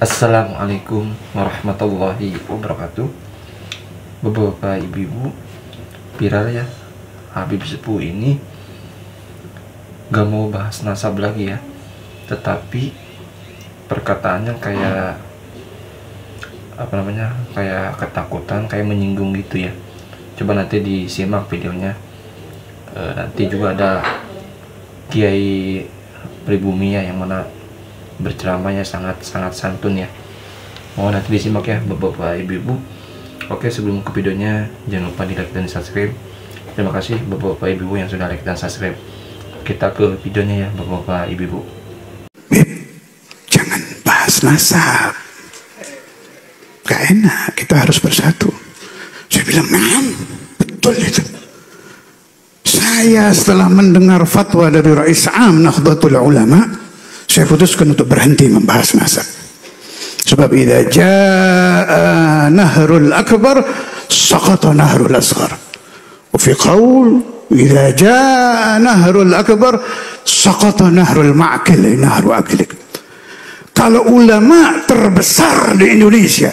Assalamualaikum warahmatullahi wabarakatuh. Bapak ibu-ibu, viral ya, Habib Sepuh ini gak mau bahas nasab lagi ya, tetapi perkataannya kayak kayak ketakutan, kayak menyinggung gitu ya. Coba nanti disimak videonya. Nanti juga ada Kiai Pribumi ya, yang mana berceramahnya sangat santun ya. Mohon nanti disimak ya bapak ibu-ibu. Oke, sebelum ke videonya jangan lupa di like dan subscribe. Terima kasih bapak ibu-ibu yang sudah like dan subscribe. Kita ke videonya ya bapak ibu-ibu. Jangan bahas nasab, gak enak, kita harus bersatu. Saya bilang, betul itu. Saya setelah mendengar fatwa dari Rais Am Nahdlatul Ulama, saya putuskan untuk berhenti membahas nasab. Sebab idza jaa nahrul akbar saqata nahrul asghar. Wa fi qaul idza jaa nahrul akbar saqata nahrul ma'kil nahru aklik. Kalau ulama terbesar di Indonesia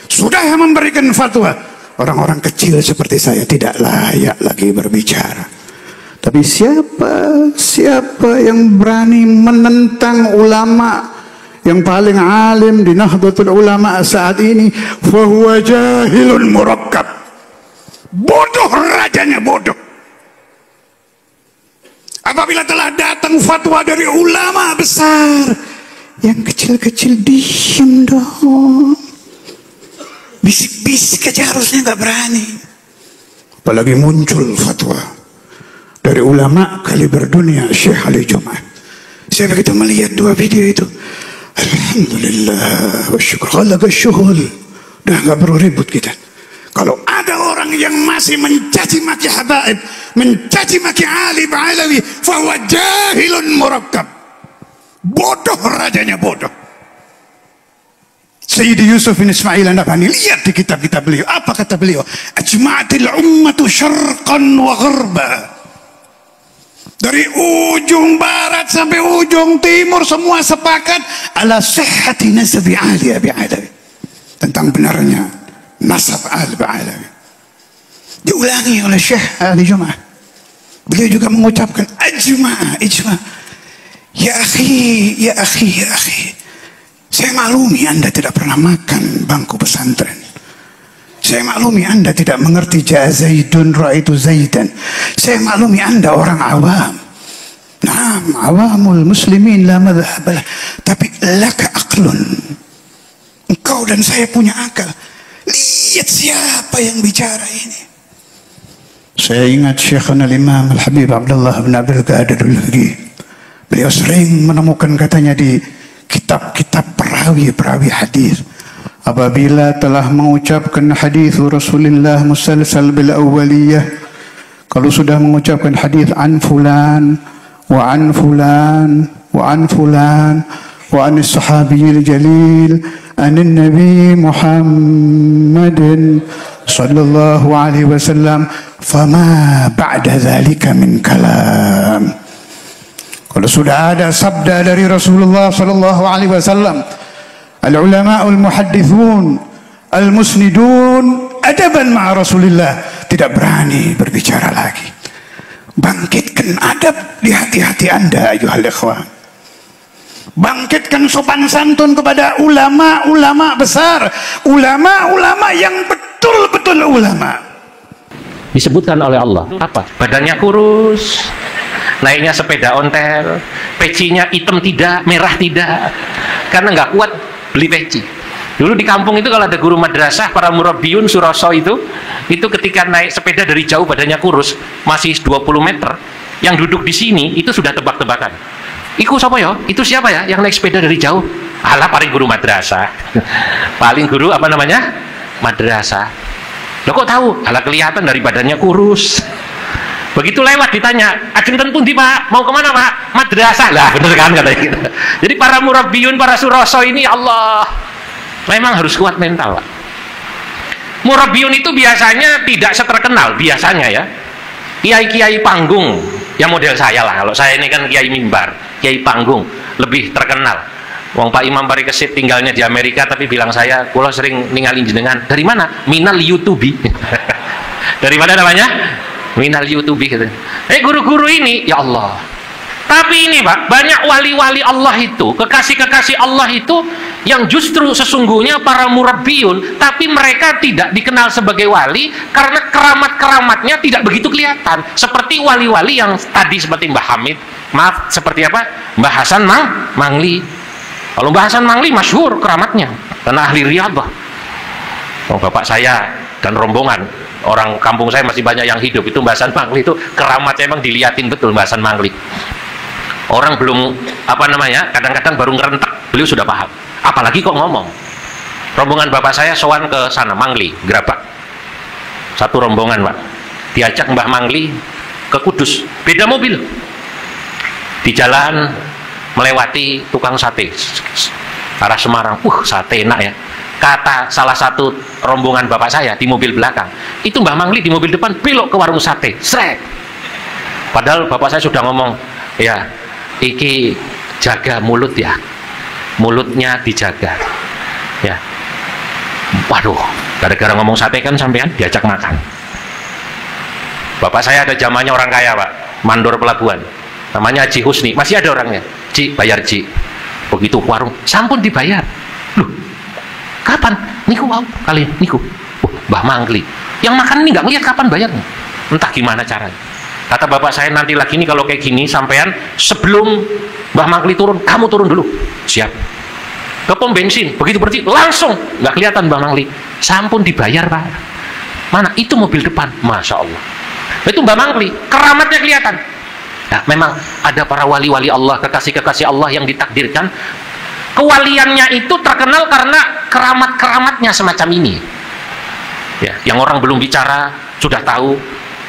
sudah memberikan fatwa, orang-orang kecil seperti saya tidak layak lagi berbicara. Tapi siapa yang berani menentang ulama yang paling alim di Nahdlatul Ulama saat ini, fahuwa jahilun murakkab. Bodoh, rajanya bodoh. Apabila telah datang fatwa dari ulama besar, yang kecil-kecil diem dong. Bisik-bisik aja harusnya nggak berani. Apalagi muncul fatwa dari ulama kaliber dunia, Syekh Ali Jum'ah. Saya begitu melihat dua video itu, alhamdulillah wa syukur, khalaqa syughul. Udah gak perlu ribut kita. Kalau ada orang yang masih mencaci maki habaib, mencaci maki alim alawi, fahuwa jahilun murakkab. Bodoh, rajanya bodoh. Sayyidi Yusuf bin Ismail An-Nabhani, lihat di kitab-kitab beliau. Apa kata beliau? Ajma'atil ummatu syarqan wa gharba. Dari ujung barat sampai ujung timur semua sepakat ala sihhati nasabi Ali Abi Alawi, tentang benarnya nasab Ali Abi Alawi. Diulangi oleh Syekh Ali Jum'ah. Beliau juga mengucapkan ijma'. Ya akhi. Saya maklumi Anda tidak pernah makan bangku pesantren. Saya maklumi Anda tidak mengerti jaa Zaidun ra'aitu Zaidan. Saya maklumi Anda orang awam. Naam, awamul muslimin la madhhabalah. Tapi laka aqlun. Engkau dan saya punya akal. Lihat siapa yang bicara ini. Saya ingat Syekhana Imam Al-Habib Abdullah bin Abdul Qadir Al-Lagi. Beliau sering menemukan katanya di kitab-kitab perawi hadis, apabila telah mengucapkan hadis Rasulullah musalsal bil awwaliyah, kalau sudah mengucapkan hadis an fulan wa an fulan wa an fulan wa an sahabiyil jalil an nabi Muhammadin sallallahu alaihi wasallam, fama ba'da dzalika min kalam. Kalau sudah ada sabda dari Rasulullah sallallahu alaihi wasallam, al-ulama'ul muhaddithun al-musnidun adaban ma'a Rasulillah, tidak berani berbicara lagi. Bangkitkan adab di hati-hati Anda ayuhal ikhwan. Bangkitkan sopan santun kepada ulama-ulama besar, ulama-ulama yang betul-betul ulama. Disebutkan oleh Allah apa? Badannya kurus, naiknya sepeda ontel, pecinya hitam tidak, merah tidak, karena nggak kuat beli peci. Dulu di kampung itu kalau ada guru madrasah, para murabbiyun Suroso itu ketika naik sepeda dari jauh badannya kurus, masih 20 meter, yang duduk di sini itu sudah tebak-tebakan. Iku siapa ya? Itu siapa ya yang naik sepeda dari jauh? Alah, paling guru madrasah. Paling guru apa namanya? Madrasah. Loh kok tahu? Alah, kelihatan dari badannya kurus. Begitu lewat ditanya, ajeng tentu di Pak, mau kemana Pak? Madrasah. Lah bener kan katanya gitu. Jadi para murabbiyun, para Suroso ini Allah, memang harus kuat mental Pak. Murabbiyun itu biasanya tidak seterkenal, biasanya ya. Kiai-kiai panggung, yang model saya lah. Kalau saya ini kan kiai mimbar, kiai panggung, lebih terkenal. Wong Pak Imam Parikesit tinggalnya di Amerika tapi bilang saya, kula sering ningali jenengan. Dari mana? Minal YouTube. Dari mana namanya? Minal YouTube gitu. Guru-guru ini, ya Allah. Tapi ini Pak, banyak wali-wali Allah itu, kekasih-kekasih Allah itu yang justru sesungguhnya para murabbiyun, tapi mereka tidak dikenal sebagai wali karena keramat-keramatnya tidak begitu kelihatan. Seperti wali-wali yang tadi seperti Mbah Hamid, maaf, seperti apa? Mbah Hasan Mangli. Kalau Mbah Hasan Mangli masyhur keramatnya, karena ahli riyadhah. Oh, bapak saya dan rombongan, orang kampung saya masih banyak yang hidup, itu Mbah Hasan Mangli itu keramatnya emang diliatin betul Mbah Hasan Mangli. Orang belum kadang-kadang baru ngerentak, beliau sudah paham. Apalagi kok ngomong. Rombongan bapak saya sowan ke sana Mangli, Gerabak. Satu rombongan Pak, diajak Mbah Mangli ke Kudus, beda mobil. Di jalan melewati tukang sate arah Semarang, sate enak ya. Kata salah satu rombongan bapak saya di mobil belakang, itu Mbah Mangli di mobil depan belok ke warung sate, sret. Padahal bapak saya sudah ngomong, ya iki jaga mulut ya, mulutnya dijaga ya. Waduh, gara-gara ngomong sate kan sampean diajak makan. Bapak saya ada zamannya orang kaya Pak, mandor pelabuhan, namanya Haji Husni, masih ada orangnya. Ci, bayar Ci. Begitu warung, sampun dibayar. Loh, kapan? Niku wow, kalian niku. Mbah Mangli, yang makan ini nggak ngeliat kapan bayarnya, entah gimana caranya. Kata bapak saya, nanti lagi nih kalau kayak gini sampean sebelum Mbah Mangli turun, kamu turun dulu. Siap. Ke pom bensin, begitu berarti langsung nggak kelihatan Mbah Mangli. Sampun dibayar Pak. Mana? Itu mobil depan. Masya Allah. Itu Mbah Mangli, keramatnya kelihatan. Nah, memang ada para wali-wali Allah, kekasih-kekasih Allah yang ditakdirkan kewaliannya itu terkenal karena keramat-keramatnya semacam ini. Ya, yang orang belum bicara sudah tahu.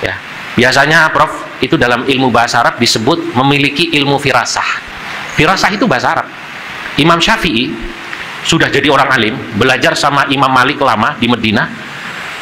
Ya. Biasanya Prof, itu dalam ilmu bahasa Arab disebut memiliki ilmu firasah. Firasah itu bahasa Arab. Imam Syafi'i sudah jadi orang alim, belajar sama Imam Malik lama di Medina.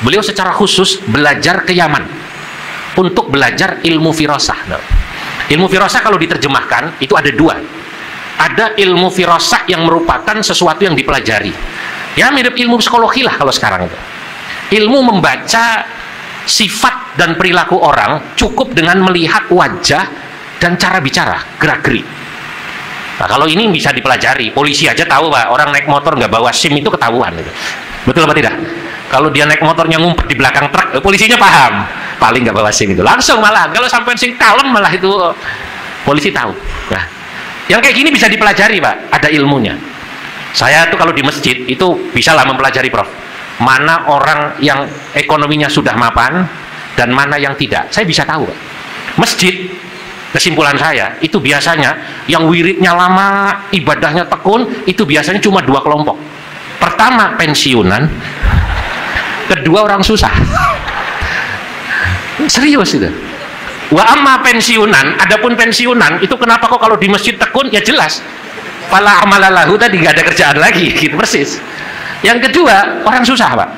Beliau secara khusus belajar ke Yaman untuk belajar ilmu firasah. Nah, ilmu firasah kalau diterjemahkan itu ada dua. Ada ilmu firasah yang merupakan sesuatu yang dipelajari. Ya mirip ilmu psikologi lah kalau sekarang itu. Ilmu membaca sifat dan perilaku orang cukup dengan melihat wajah dan cara bicara, gerak-gerik. Nah, kalau ini bisa dipelajari, polisi aja tahu Pak, orang naik motor nggak bawa SIM itu ketahuan gitu. Betul apa tidak? Kalau dia naik motornya ngumpet di belakang truk, polisinya paham, paling nggak bawa SIM itu. Langsung malah, kalau sampai sing kalem malah itu polisi tahu. Nah, yang kayak gini bisa dipelajari Pak, ada ilmunya. Saya tuh kalau di masjid itu bisa lah mempelajari Prof. Mana orang yang ekonominya sudah mapan dan mana yang tidak, saya bisa tahu. Masjid, kesimpulan saya itu biasanya yang wiridnya lama, ibadahnya tekun, itu biasanya cuma dua kelompok. Pertama pensiunan, kedua orang susah. Serius itu. Wa amma pensiunan, adapun pensiunan itu kenapa kok kalau di masjid tekun, ya jelas fala amalalahu, tadi gak ada kerjaan lagi gitu persis. Yang kedua, orang susah Pak.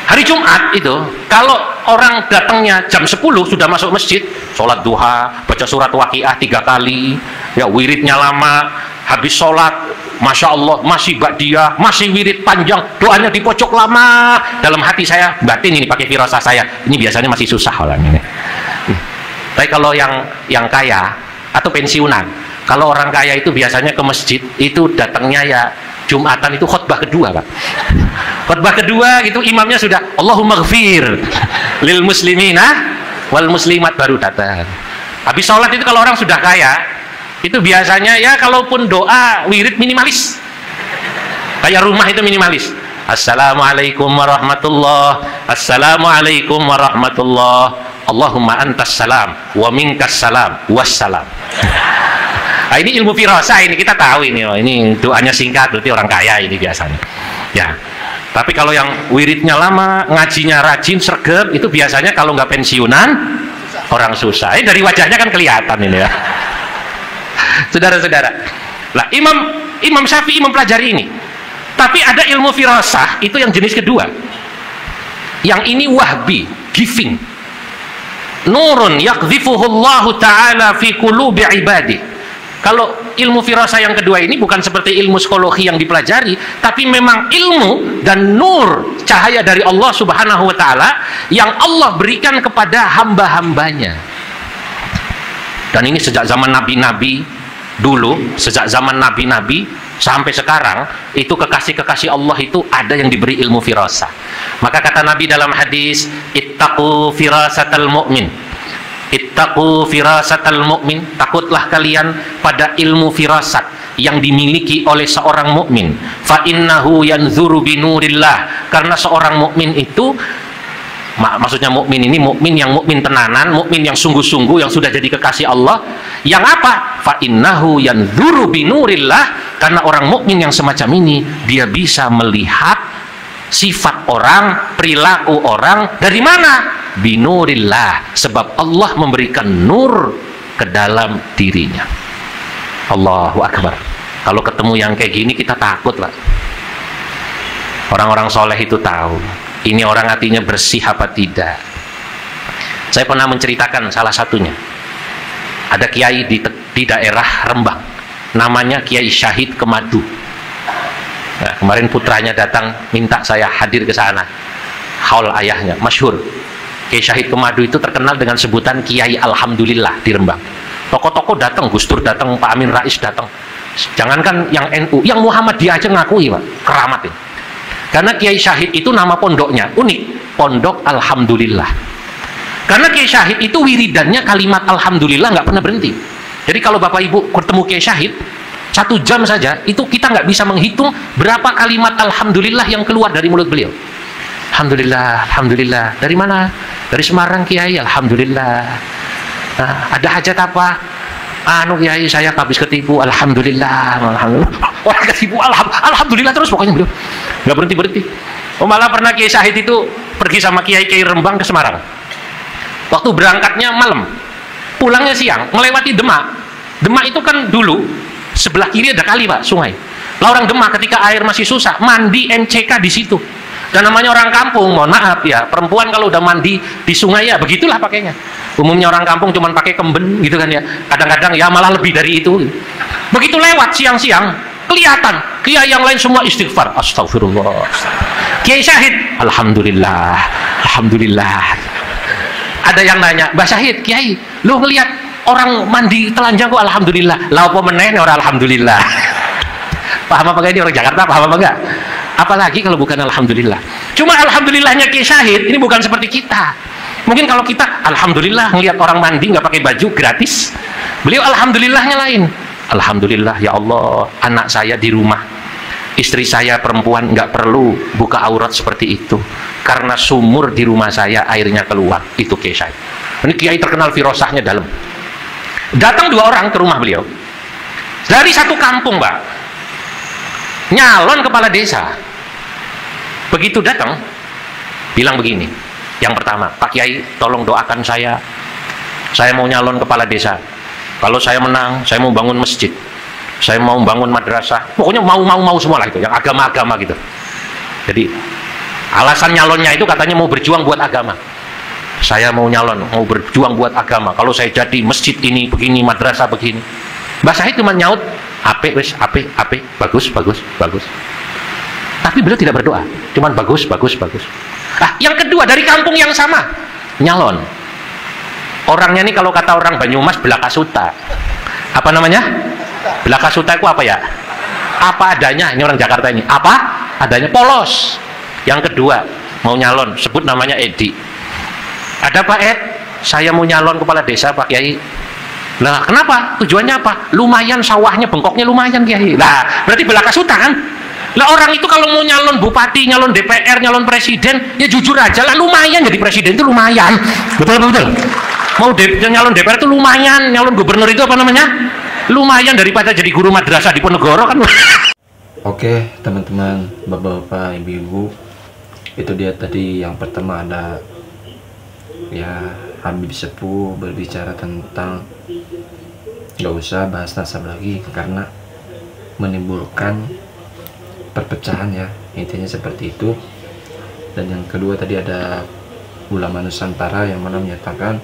Hari Jumat itu, kalau orang datangnya jam 10 sudah masuk masjid, sholat duha, baca surat Waqiah 3 kali, ya wiridnya lama, habis sholat, Masya Allah, masih ba'diyah, masih wirid panjang, doanya di pojok lama. Dalam hati saya, batin ini pakai firasah saya, ini biasanya masih susah orang ini. Tapi kalau yang kaya atau pensiunan, kalau orang kaya itu biasanya ke masjid, itu datangnya ya Jumatan itu khutbah kedua Pak. Khutbah kedua gitu imamnya sudah Allahumma ghafir lil muslimina wal muslimat baru datang. Habis sholat itu kalau orang sudah kaya itu biasanya ya kalaupun doa wirid minimalis. Kayak rumah itu minimalis. Assalamualaikum warahmatullah, assalamualaikum warahmatullah, Allahumma antas salam wa minkas salam wassalam. Nah, ini ilmu firasah, ini kita tahu ini doanya singkat, berarti orang kaya ini biasanya. Ya. Tapi kalau yang wiridnya lama, ngajinya rajin, sregep, itu biasanya kalau nggak pensiunan, orang susah. Ini dari wajahnya kan kelihatan ini ya. Saudara-saudara. Lah, Imam Syafi'i mempelajari ini. Tapi ada ilmu firasah, itu yang jenis kedua. Yang ini wahbi, giving. Nurun yakdhifuhullahu ta'ala fi qulubi ibadih. Kalau ilmu firasah yang kedua ini bukan seperti ilmu psikologi yang dipelajari, tapi memang ilmu dan nur cahaya dari Allah Subhanahu wa Ta'ala yang Allah berikan kepada hamba-hambanya. Dan ini sejak zaman nabi-nabi dulu, sejak zaman nabi-nabi sampai sekarang, itu kekasih-kekasih Allah itu ada yang diberi ilmu firasah. Maka kata Nabi dalam hadis, ittaqu firasatal mu'min, ittaqu firasatal mu'min, takutlah kalian pada ilmu firasat yang dimiliki oleh seorang mukmin. Fa innahu yanzuru binurillah, karena seorang mukmin itu, maksudnya mukmin ini mukmin yang mukmin tenanan, mukmin yang sungguh-sungguh, yang sudah jadi kekasih Allah. Yang apa? Fa innahu yanzuru binurillah, karena orang mukmin yang semacam ini dia bisa melihat sifat orang, perilaku orang dari mana? Binurillah, sebab Allah memberikan nur ke dalam dirinya. Allahu Akbar. Kalau ketemu yang kayak gini kita takut lah. Orang-orang soleh itu tahu ini orang hatinya bersih apa tidak. Saya pernah menceritakan salah satunya. Ada kiai di daerah Rembang, namanya Kiai Syahid Kemadu. Nah, kemarin putranya datang minta saya hadir ke sana. Haul ayahnya, masyhur. Kiai Syahid Kemadu itu terkenal dengan sebutan Kiai Alhamdulillah di Rembang. Tokoh-tokoh datang, Gus Dur datang, Pak Amin Rais datang. Jangankan yang NU, yang Muhammadiyah aja ngakui, Pak, keramat ini. Karena Kiai Syahid itu nama pondoknya unik, Pondok Alhamdulillah. Karena Kiai Syahid itu wiridannya kalimat Alhamdulillah nggak pernah berhenti. Jadi kalau Bapak Ibu ketemu Kiai Syahid 1 jam saja, itu kita nggak bisa menghitung berapa kalimat Alhamdulillah yang keluar dari mulut beliau. Alhamdulillah, Alhamdulillah. Dari mana? Dari Semarang Kiai, Alhamdulillah. Nah, ada hajat apa? Anu Kiai, saya habis ketipu, Alhamdulillah. Alhamdulillah. Orang ketipu, Alhamdulillah terus pokoknya beliau. Nggak berhenti-berhenti. Oh, malah pernah Kiai Syahid itu pergi sama Kiai Rembang ke Semarang. Waktu berangkatnya malam, pulangnya siang, melewati Demak. Demak itu kan dulu sebelah kiri ada kali, Pak, sungai. Lah orang Demak ketika air masih susah, mandi MCK di situ. Dan namanya orang kampung, mohon maaf ya, perempuan kalau udah mandi di sungai ya begitulah pakainya. Umumnya orang kampung cuma pakai kemben gitu kan ya. Kadang-kadang ya malah lebih dari itu. Begitu lewat siang-siang, kelihatan kiai yang lain semua istighfar, astagfirullah. Kiai Syahid, Alhamdulillah, Alhamdulillah. Ada yang nanya, Mbak Syahid, Kiai, lu ngelihat orang mandi telanjang kok Alhamdulillah? Lah apa meneh orang Alhamdulillah? Paham apa ini orang Jakarta, paham apa enggak? Apalagi kalau bukan Alhamdulillah. Cuma Alhamdulillahnya Kiai Syahid ini bukan seperti kita. Mungkin kalau kita Alhamdulillah ngelihat orang mandi nggak pakai baju gratis, beliau Alhamdulillahnya lain. Alhamdulillah ya Allah, anak saya di rumah, istri saya perempuan nggak perlu buka aurat seperti itu, karena sumur di rumah saya airnya keluar. Itu Kiai Syahid. Ini Kiai terkenal firasahnya dalam. Datang 2 orang ke rumah beliau dari satu kampung, Mbak, nyalon kepala desa. Begitu datang bilang begini, yang pertama, Pak Kiai tolong doakan saya mau nyalon kepala desa. Kalau saya menang, saya mau bangun masjid, saya mau bangun madrasah, pokoknya mau semua lah itu, yang agama-agama gitu. Jadi alasan nyalonnya itu katanya mau berjuang buat agama. Saya mau nyalon, mau berjuang buat agama. Kalau saya jadi masjid ini begini, madrasah begini. Mbak Syahid cuma nyaut, apik, bagus. Tapi beliau tidak berdoa, cuman bagus. Nah, yang kedua dari kampung yang sama, nyalon. Orangnya ini kalau kata orang Banyumas Belakasuta. Apa namanya? Belakasuta itu apa ya? Apa adanya, ini orang Jakarta ini. Apa adanya, polos. Yang kedua, mau nyalon, sebut namanya Edi. Ada Pak Ed, saya mau nyalon kepala desa Pak Kiai. Nah, kenapa? Tujuannya apa? Lumayan sawahnya, bengkoknya lumayan Kiai. Nah, berarti Belakasuta kan? Lah orang itu kalau mau nyalon bupati, nyalon DPR, nyalon presiden, ya jujur aja lah, lumayan jadi presiden itu lumayan. Betul. Mau nyalon DPR itu lumayan, nyalon gubernur itu apa namanya? Lumayan daripada jadi guru madrasah di Ponegoro kan. Oke, teman-teman, bapak-bapak, ibu-ibu, itu dia tadi yang pertama ada ya Habib Sepuh berbicara tentang nggak usah bahas nasab lagi karena menimbulkan perpecahan ya, intinya seperti itu. Dan yang kedua tadi ada ulama Nusantara yang mana menyatakan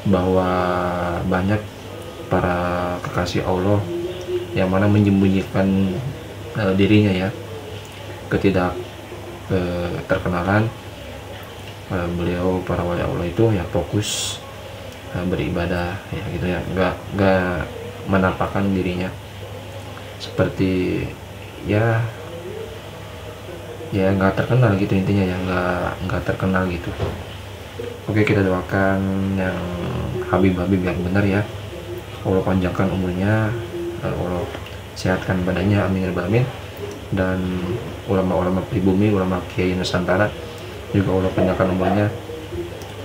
bahwa banyak para kekasih Allah yang mana menyembunyikan dirinya ya, ketidak terkenalan. Beliau para wali Allah itu ya fokus beribadah ya gitu ya, nggak menampakkan dirinya seperti ya nggak terkenal gitu, intinya ya nggak terkenal gitu. Oke, kita doakan yang Habib-habib yang benar ya, Allah panjangkan umurnya, Allah sehatkan badannya, amin ya rabbal alamin. Dan ulama-ulama pribumi, ulama kiai Nusantara juga Allah panjangkan umurnya,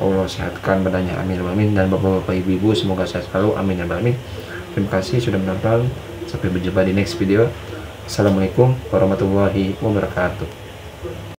Allah sehatkan badannya, amin ya rabbal alamin. Dan bapak-bapak, ibu-ibu semoga sehat selalu, amin ya rabbal alamin. Terima kasih sudah menonton, sampai berjumpa di next video. Assalamualaikum warahmatullahi wabarakatuh.